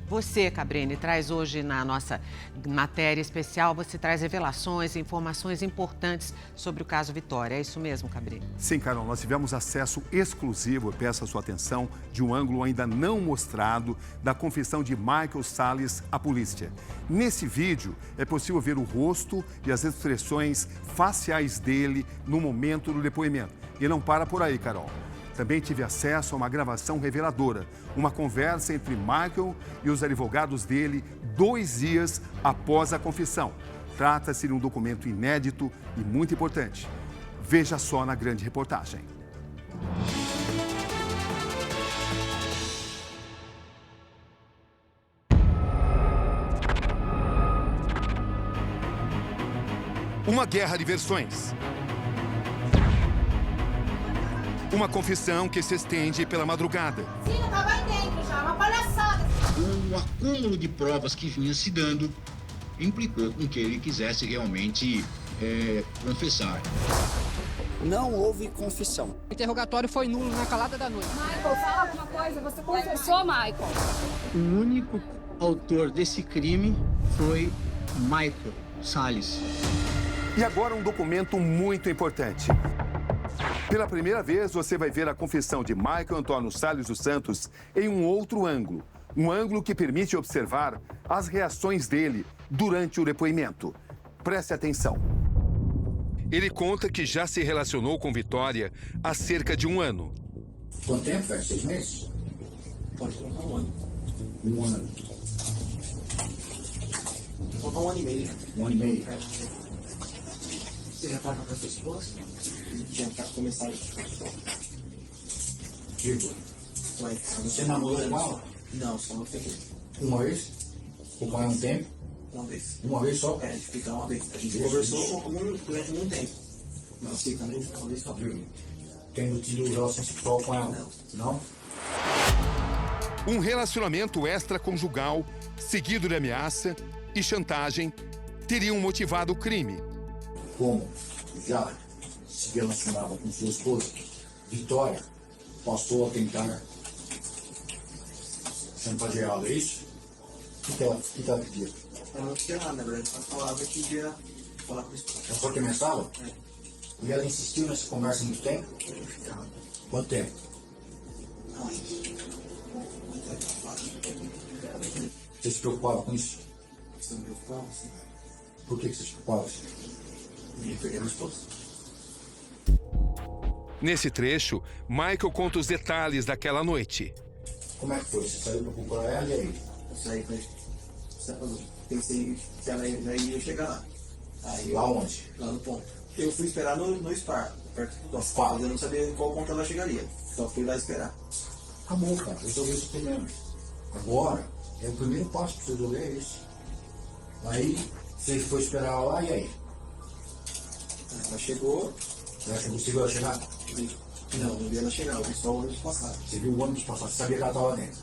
Você, Cabrini, traz hoje na nossa matéria especial, você traz revelações e informações importantes sobre o caso Vitória. É isso mesmo, Cabrini? Sim, Carol, nós tivemos acesso exclusivo, eu peço a sua atenção, de um ângulo ainda não mostrado da confissão de Michael Salles à polícia. Nesse vídeo, é possível ver o rosto e as expressões faciais dele no momento do depoimento. E não para por aí, Carol. Também tive acesso a uma gravação reveladora, uma conversa entre Michael e os advogados dele 2 dias após a confissão. Trata-se de um documento inédito e muito importante. Veja só na grande reportagem. Uma guerra de versões. Uma confissão que se estende pela madrugada. Sim, eu tava aí dentro já, uma palhaçada. O acúmulo de provas que vinha se dando implicou com que ele quisesse realmente confessar. Não houve confissão. O interrogatório foi nulo na calada da noite. Michael, fala alguma coisa, você confessou, Michael? O único autor desse crime foi Michael Salles. E agora um documento muito importante. Pela primeira vez, você vai ver a confissão de Michael Antônio Salles dos Santos em um outro ângulo. Um ângulo que permite observar as reações dele durante o depoimento. Preste atenção. Ele conta que já se relacionou com Vitória há cerca de 1 ano. Quanto tempo, velho? 6 meses? Pode colocar 1 ano. 1 ano. Vou colocar 1 ano e meio. 1 ano e meio. Você já tá com a sua esposa? Já tá começando. Digo. Você namorou com ela? Não, só não fiquei. Uma vez? Ficou com ela um tempo? Uma vez. Uma vez só? É, a gente fica uma vez. A gente conversou durante um tempo. Mas fica uma vez só. Tendo tido relação sexual com ela? Não. Um relacionamento extraconjugal, seguido de ameaça e chantagem, teriam motivado o crime. Como já se relacionava com sua esposa, Vitória passou a tentar chantageá-la, é isso? O que ela pedia? Ela não queria nada, na verdade, ela falava que ia falar com a esposa. Ela só que ameaçava? É. E ela insistiu nessa conversa muito tempo? Quanto tempo? Você se preocupava com isso? Você não preocupava, sim. Por que você se preocupava? Ia perder a esposa. Nesse trecho, Michael conta os detalhes daquela noite. Como é que foi? Você saiu pra procurar ela e aí? Eu saí com ele. Pensei que ela já ia chegar lá. Aí Lá onde? Lá no ponto. Eu fui esperar no SPAR, perto do ponto. Mas eu não sabia em qual ponto ela chegaria. Só fui lá esperar. Acabou, cara. Resolveu esse problema. Agora, é o primeiro passo pra você resolver é esse. Aí, você foi esperar ela lá e aí? Ela chegou. Você conseguiu ela chegar? Não vi ela chegar, eu vi só o ônibus passar. Você viu o ônibus passar? Você sabia que ela estava dentro?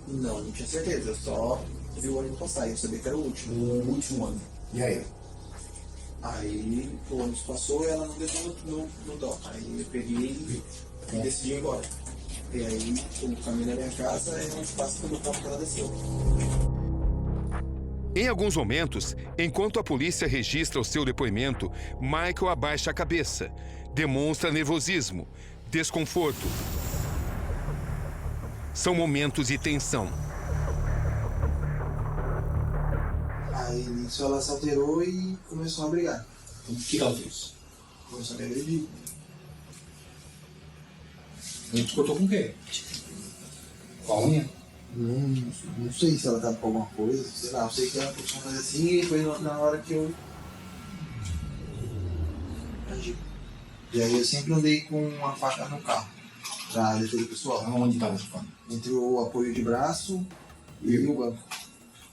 Não tinha certeza, eu só vi o ônibus passar, eu sabia que era o último. O último ônibus. E aí? Aí o ônibus passou e ela não desceu no dock. Aí eu peguei e decidi ir embora. E aí o caminho da minha casa é onde passa pelo ponto que ela desceu. Em alguns momentos, enquanto a polícia registra o seu depoimento, Michael abaixa a cabeça, demonstra nervosismo, desconforto. São momentos de tensão. Aí nisso ela se alterou e começou a brigar. O que ela fez? Começou a me agredir. Ele te cortou com o quê? Com a unha? Não sei se ela tava com alguma coisa, sei lá, eu sei que ela começou a fazer assim e foi na hora que eu agi. E aí eu sempre andei com uma faca no carro, pra defesa pessoal. Onde estava essa faca? Entre o apoio de braço e o banco.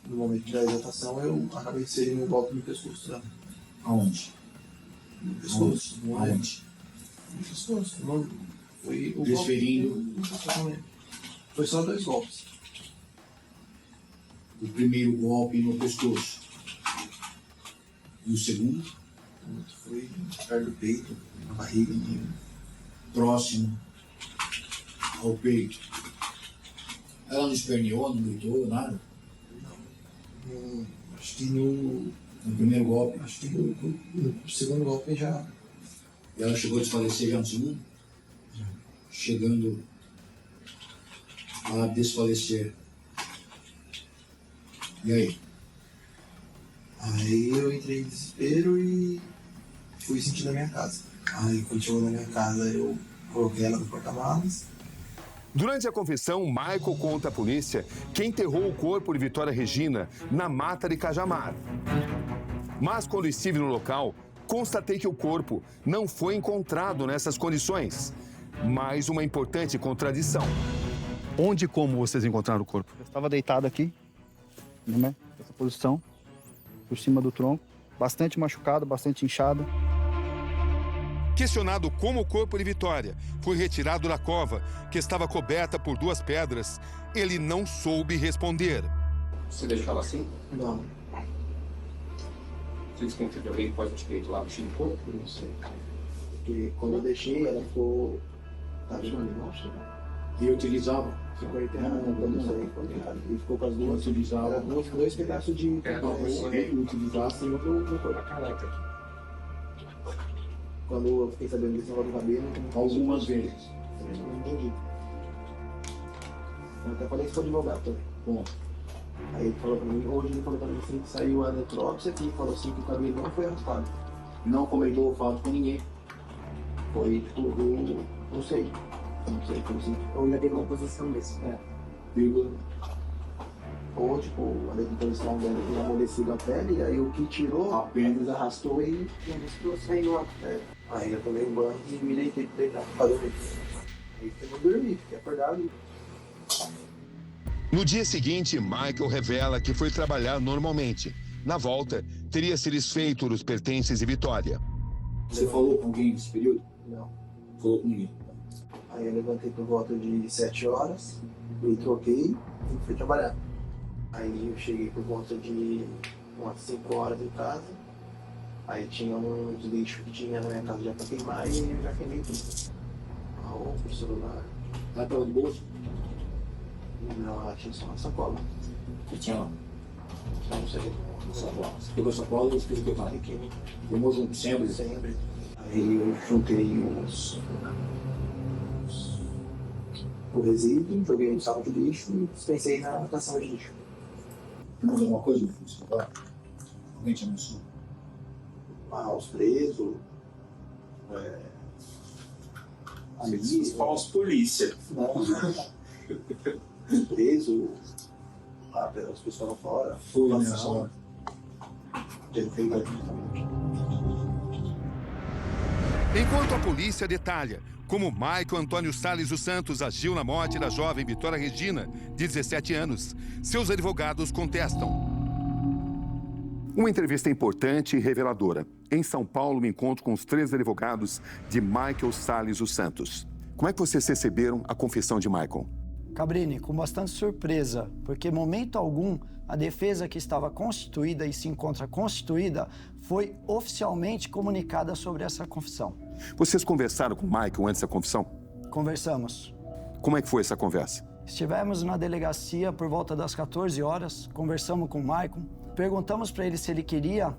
No momento da exaltação eu acabei inserindo um golpe no pescoço dela. Aonde? No pescoço. Aonde? No pescoço. Foi o Desferindo. golpe. Foi só 2 golpes. O primeiro golpe no pescoço. E o segundo? O outro foi perto do peito, na barriga. Próximo ao peito. Ela não esperneou, não gritou, nada? Acho que no primeiro golpe, acho que no segundo golpe já. E ela chegou a desfalecer já no segundo? Chegando a desfalecer. E aí? Aí eu entrei em desespero e fui sentir na minha casa. Aí quando chegou na minha casa eu coloquei ela no porta-malas. Durante a confissão, Michael conta à polícia que enterrou o corpo de Vitória Regina na mata de Cajamar. Mas quando estive no local, constatei que o corpo não foi encontrado nessas condições. Mais uma importante contradição. Onde e como vocês encontraram o corpo? Eu estava deitado aqui, né, nessa posição, por cima do tronco, bastante machucado, bastante inchado. Questionado como o corpo de Vitória foi retirado da cova, que estava coberta por 2 pedras, ele não soube responder. Você deixa ela assim? Não, Você desconfia de alguém que pode ter feito lá mexendo no corpo? não sei. Porque quando eu deixei, ela ficou. Tá chamando, não, E utilizava? ficou enterrada quando eu saí, ficou enterrada. E ficou com as duas. Utilizava. Era 2 pedaços de. Ele utilizasse no corpo. Caraca. Quando eu fiquei sabendo desse negócio do cabelo, Algumas vezes. eu não entendi. Eu até falei isso com o advogado também. Bom, Aí ele falou pra mim, hoje ele falou pra mim assim que saiu a necrópsia aqui, falou assim que o cabelo não foi raspado. não comentou o fato com ninguém. Foi tudo, não sei, como assim. Ou na decomposição mesmo. Vírgula. Ou tipo, a decomposição dela tinha amolecido a pele, aí o que tirou, apenas arrastou e saiu a pele. Aí eu tomei um banho e me deitei pra deitar pra dormir. Aí eu não dormi, fiquei acordado. No dia seguinte, Michael revela que foi trabalhar normalmente. Na volta, teria se desfeito dos pertences de Vitória. Você falou com alguém nesse período? Não. Falou com ninguém. Aí eu levantei por volta de 7 horas, me troquei e fui trabalhar. Aí eu cheguei por volta de umas 5 horas em casa. Aí tinha uns lixos que tinha na minha casa já pra queimar e eu já queimei tudo. A roupa, o celular. Ela tava de bolsa? Não, ela tinha só uma sacola. Que tinha lá? Não sei. Sacola. Você pegou a sacola e você fez o que mais? Fiquei Queimou junto sempre? sempre. Aí eu juntei o resíduo, joguei no saco de lixo e dispensei na cação de lixo. Tem mais alguma coisa no celular? Alguém te ameaçou? Os presos. Os falsos polícia. Os presos. As pessoas lá fora. Foi nessa hora. Enquanto a polícia detalha como Michael Antônio Salles dos Santos agiu na morte da jovem Vitória Regina, de 17 anos, seus advogados contestam. Uma entrevista importante e reveladora. Em São Paulo, me encontro com os 3 advogados de Michael Salles dos Santos. Como é que vocês receberam a confissão de Michael? Cabrini, com bastante surpresa, porque em momento algum a defesa que estava constituída e se encontra constituída foi oficialmente comunicada sobre essa confissão. Vocês conversaram com Michael antes da confissão? Conversamos. Como é que foi essa conversa? Estivemos na delegacia por volta das 14 horas, conversamos com o Michael, perguntamos para ele se ele queria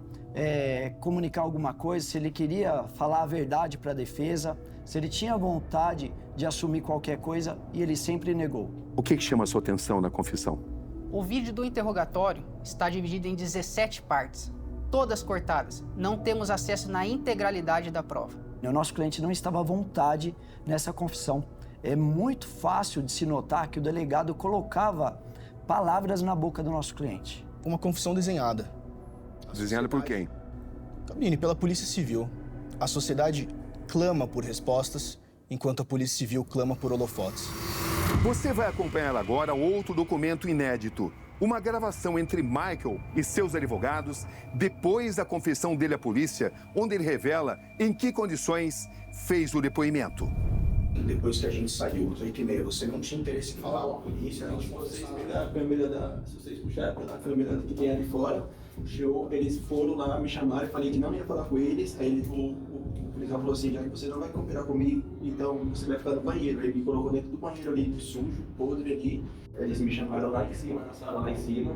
comunicar alguma coisa, se ele queria falar a verdade para a defesa, se ele tinha vontade de assumir qualquer coisa, e ele sempre negou. O que chama a sua atenção na confissão? O vídeo do interrogatório está dividido em 17 partes, todas cortadas. Não temos acesso na integralidade da prova. O nosso cliente não estava à vontade nessa confissão. É muito fácil de se notar que o delegado colocava palavras na boca do nosso cliente. Uma confissão desenhada. Desenhada por quem? Cabrini, pela Polícia Civil. A sociedade clama por respostas, enquanto a Polícia Civil clama por holofotes. Você vai acompanhar agora outro documento inédito. Uma gravação entre Michael e seus advogados depois da confissão dele à polícia, onde ele revela em que condições fez o depoimento. Depois que a gente saiu, às 8h30, você não tinha interesse em falar com a polícia, não? Vocês pegaram a câmera se vocês puxarem a câmera que tem ali fora, eles foram lá, me chamaram, eu falei que não ia falar com eles, aí o policial falou assim, já que você não vai cooperar comigo, então você vai ficar no banheiro. Ele me colocou dentro do banheiro ali, sujo, podre ali. Eles me chamaram lá em cima, na sala lá em cima,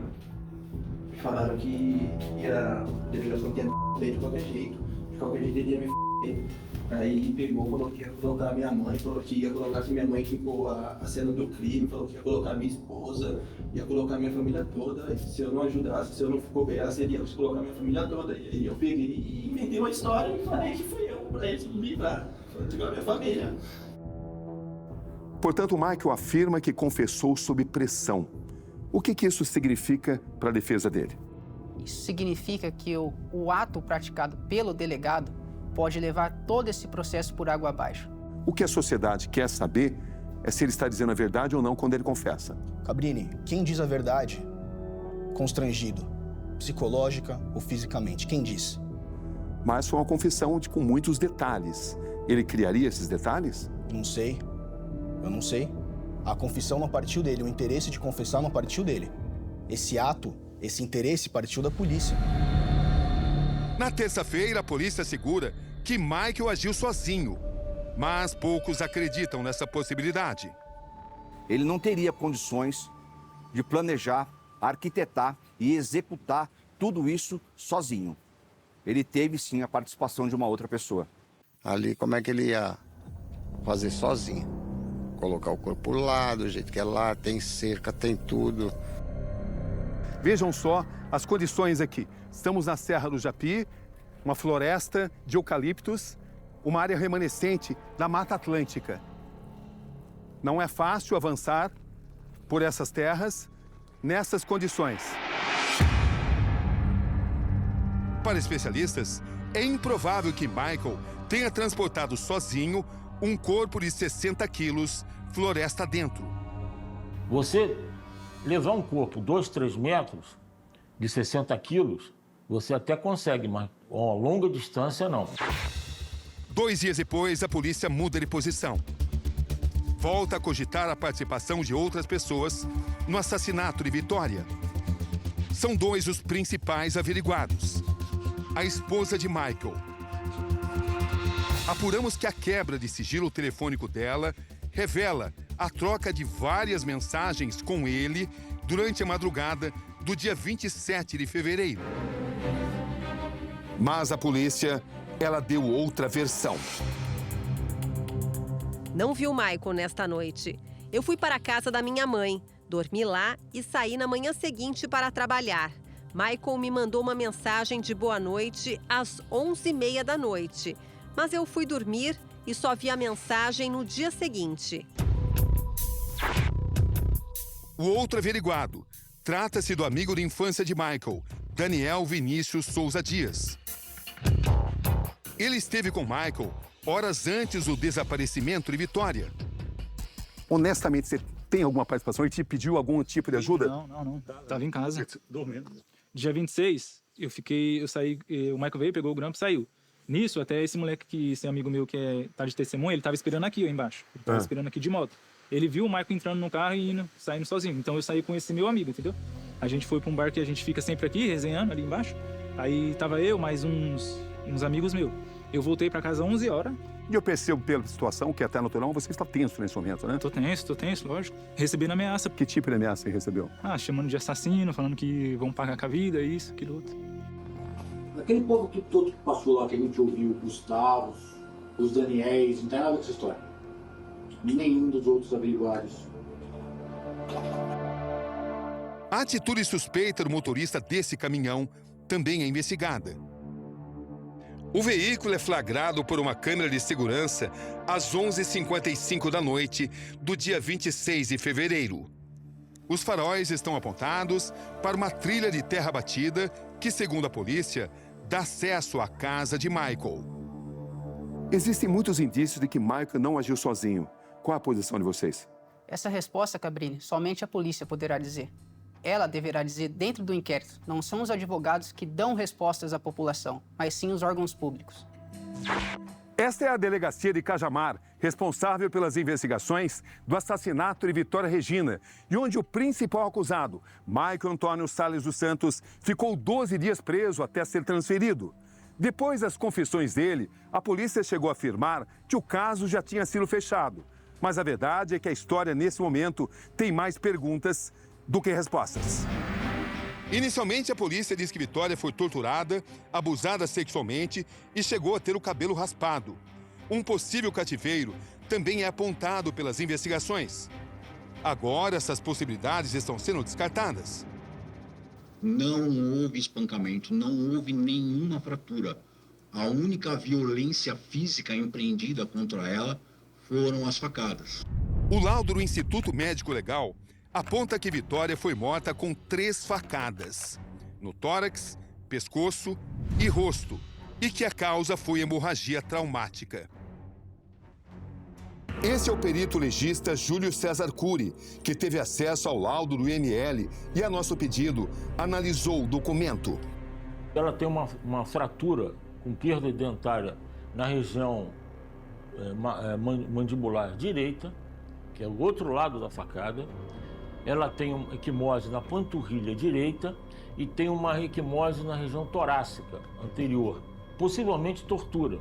Falaram que a delegação tinha de qualquer jeito. De qualquer jeito ele ia me f***. Aí pegou, falou que ia colocar minha mãe, falou que ia colocar que minha mãe ficou a cena do crime, falou que ia colocar minha esposa, ia colocar minha família toda. Se eu não ajudasse, se eu não cooperasse, ele ia colocar minha família toda. E aí eu peguei e inventei uma história e falei que fui eu, pra eles me livrar, pra livrar a minha família. Portanto, Michael afirma que confessou sob pressão. O que isso significa para a defesa dele? Isso significa que o ato praticado pelo delegado pode levar todo esse processo por água abaixo. O que a sociedade quer saber é se ele está dizendo a verdade ou não quando ele confessa. Cabrini, quem diz a verdade, constrangido, psicológica ou fisicamente? Quem diz? Mas foi uma confissão com muitos detalhes. Ele criaria esses detalhes? Não sei. Eu não sei. A confissão não partiu dele, o interesse de confessar não partiu dele. Esse ato, esse interesse partiu da polícia. Na terça-feira, a polícia assegura que Michael agiu sozinho, mas poucos acreditam nessa possibilidade. Ele não teria condições de planejar, arquitetar e executar tudo isso sozinho. Ele teve, sim, a participação de uma outra pessoa. Ali, como é que ele ia fazer sozinho? Colocar o corpo pro lado, do jeito que é lá, tem cerca, tem tudo. Vejam só as condições aqui. Estamos na Serra do Japi, uma floresta de eucaliptos, uma área remanescente da Mata Atlântica. Não é fácil avançar por essas terras nessas condições. Para especialistas, é improvável que Michael tenha transportado sozinho um corpo de 60 quilos floresta dentro. Você levar um corpo 2, 3 metros de 60 quilos, você até consegue, mas a uma longa distância não. 2 dias depois, a polícia muda de posição. Volta a cogitar a participação de outras pessoas no assassinato de Vitória. São 2 os principais averiguados. A esposa de Michael. Apuramos que a quebra de sigilo telefônico dela revela a troca de várias mensagens com ele durante a madrugada do dia 27 de fevereiro. Mas a polícia, ela deu outra versão. Não vi o Michael nesta noite. Eu fui para a casa da minha mãe, dormi lá e saí na manhã seguinte para trabalhar. Michael me mandou uma mensagem de boa noite às 11h30 da noite. Mas eu fui dormir e só vi a mensagem no dia seguinte. O outro averiguado trata-se do amigo de infância de Michael, Daniel Vinícius Souza Dias. Ele esteve com Michael horas antes do desaparecimento de Vitória. Honestamente, você tem alguma participação? Ele te pediu algum tipo de ajuda? Não. Tava em casa. Dormindo. Dia 26, eu saí, o Michael veio, pegou o grampo e saiu. Nisso, até esse moleque, esse amigo meu que tá de testemunha, ele tava esperando aqui, ó, embaixo. Ele tava esperando aqui de moto. Ele viu o Michael entrando no carro e saindo sozinho. Então eu saí com esse meu amigo, entendeu? A gente foi pra um bar que a gente fica sempre aqui, resenhando ali embaixo. Aí tava eu, mais uns amigos meus. Eu voltei pra casa às 11 horas. E eu percebo pela situação, que é até natural, você está tenso nesse momento, né? Tô tenso, lógico. Recebendo ameaça. Que tipo de ameaça você recebeu? Chamando de assassino, falando que vão pagar com a vida, isso, aquilo outro. Aquele povo que todo que passou lá, que a gente ouviu, os Gustavos, os Daniéis, não tem nada com essa história. Nenhum dos outros averiguados. A atitude suspeita do motorista desse caminhão também é investigada. O veículo é flagrado por uma câmera de segurança às 11h55 da noite do dia 26 de fevereiro. Os faróis estão apontados para uma trilha de terra batida que, segundo a polícia, dá acesso à casa de Michael. Existem muitos indícios de que Michael não agiu sozinho. Qual a posição de vocês? Essa resposta, Cabrini, somente a polícia poderá dizer. Ela deverá dizer dentro do inquérito. Não são os advogados que dão respostas à população, mas sim os órgãos públicos. Esta é a delegacia de Cajamar, responsável pelas investigações do assassinato de Vitória Regina, e onde o principal acusado, Michael Antônio Salles dos Santos, ficou 12 dias preso até ser transferido. Depois das confissões dele, a polícia chegou a afirmar que o caso já tinha sido fechado. Mas a verdade é que a história, nesse momento, tem mais perguntas do que respostas. Inicialmente, a polícia diz que Vitória foi torturada, abusada sexualmente e chegou a ter o cabelo raspado. Um possível cativeiro também é apontado pelas investigações. Agora, essas possibilidades estão sendo descartadas. Não houve espancamento, não houve nenhuma fratura. A única violência física empreendida contra ela foram as facadas. O laudo do Instituto Médico Legal aponta que Vitória foi morta com 3 facadas, no tórax, pescoço e rosto, e que a causa foi hemorragia traumática. Esse é o perito legista Júlio César Cury, que teve acesso ao laudo do IML e, a nosso pedido, analisou o documento. Ela tem uma fratura com perda dentária na região mandibular direita, que é o outro lado da facada. Ela tem uma equimose na panturrilha direita e tem uma equimose na região torácica anterior, possivelmente tortura.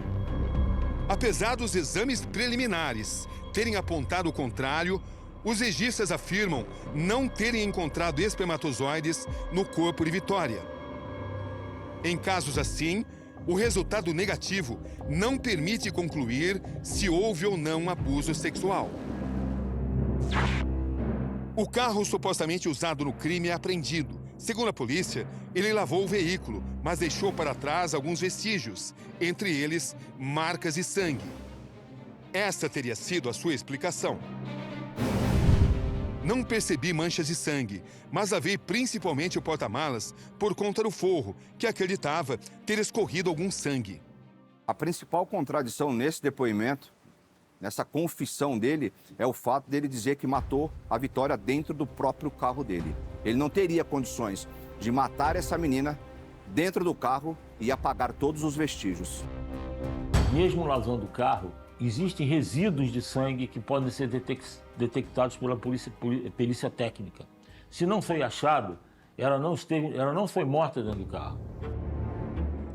Apesar dos exames preliminares terem apontado o contrário, os legistas afirmam não terem encontrado espermatozoides no corpo de Vitória. Em casos assim, o resultado negativo não permite concluir se houve ou não abuso sexual. O carro supostamente usado no crime é apreendido. Segundo a polícia, ele lavou o veículo, mas deixou para trás alguns vestígios, entre eles marcas de sangue. Essa teria sido a sua explicação. Não percebi manchas de sangue, mas lavei principalmente o porta-malas por conta do forro, que acreditava ter escorrido algum sangue. A principal contradição nesse depoimento, nessa confissão dele, é o fato dele dizer que matou a Vitória dentro do próprio carro dele. Ele não teria condições de matar essa menina dentro do carro e apagar todos os vestígios. Mesmo lavando o carro, existem resíduos de sangue que podem ser detectados pela perícia técnica. Se não foi achado, ela não foi morta dentro do carro.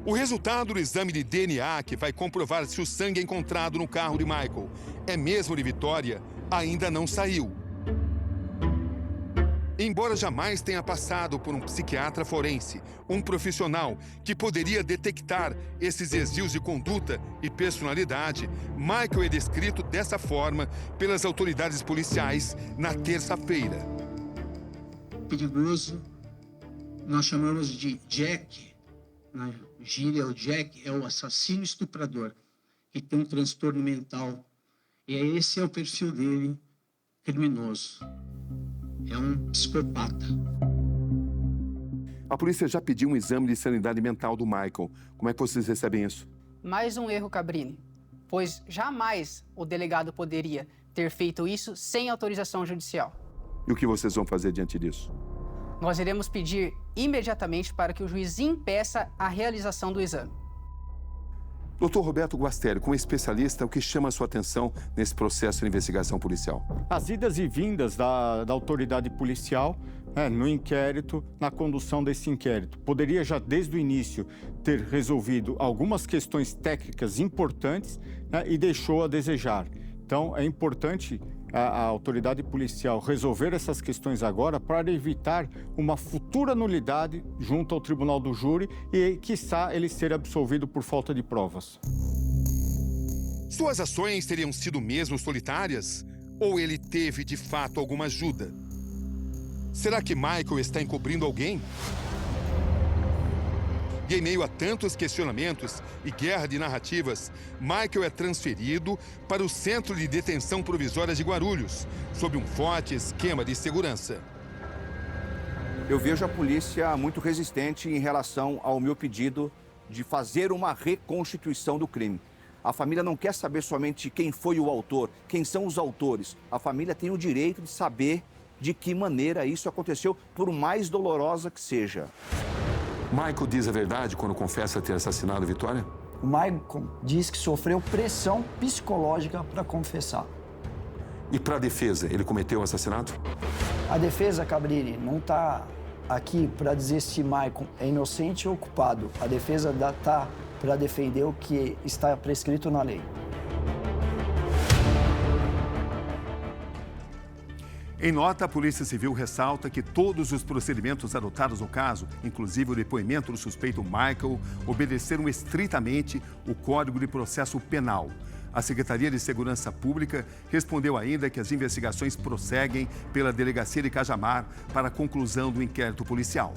O resultado do exame de DNA, que vai comprovar se o sangue encontrado no carro de Michael é mesmo de Vitória, ainda não saiu. Embora jamais tenha passado por um psiquiatra forense, um profissional que poderia detectar esses desvios de conduta e personalidade, Michael é descrito dessa forma pelas autoridades policiais na terça-feira. Perigoso, nós chamamos de Jack, na gíria, o Jack é o assassino estuprador, que tem um transtorno mental. E esse é o perfil dele, criminoso. É um psicopata. A polícia já pediu um exame de sanidade mental do Michael. Como é que vocês recebem isso? Mais um erro, Cabrini, pois jamais o delegado poderia ter feito isso sem autorização judicial. E o que vocês vão fazer diante disso? Nós iremos pedir imediatamente para que o juiz impeça a realização do exame. Dr. Roberto Guastelli, como especialista, o que chama a sua atenção nesse processo de investigação policial? As idas e vindas da autoridade policial no inquérito, na condução desse inquérito. Poderia já desde o início ter resolvido algumas questões técnicas importantes, e deixou a desejar. Então, é importante a autoridade policial resolver essas questões agora para evitar uma futura nulidade junto ao tribunal do júri e, quiçá, ele ser absolvido por falta de provas. Suas ações teriam sido mesmo solitárias? Ou ele teve, de fato, alguma ajuda? Será que Michael está encobrindo alguém? E em meio a tantos questionamentos e guerra de narrativas, Michael é transferido para o Centro de Detenção Provisória de Guarulhos, sob um forte esquema de segurança. Eu vejo a polícia muito resistente em relação ao meu pedido de fazer uma reconstituição do crime. A família não quer saber somente quem foi o autor, quem são os autores. A família tem o direito de saber de que maneira isso aconteceu, por mais dolorosa que seja. Michael diz a verdade quando confessa ter assassinado Vitória? O Michael diz que sofreu pressão psicológica para confessar. E para a defesa, ele cometeu o assassinato? A defesa, Cabrini, não está aqui para dizer se Michael é inocente ou culpado. A defesa está para defender o que está prescrito na lei. Em nota, a Polícia Civil ressalta que todos os procedimentos adotados no caso, inclusive o depoimento do suspeito Michael, obedeceram estritamente o Código de Processo Penal. A Secretaria de Segurança Pública respondeu ainda que as investigações prosseguem pela Delegacia de Cajamar para a conclusão do inquérito policial.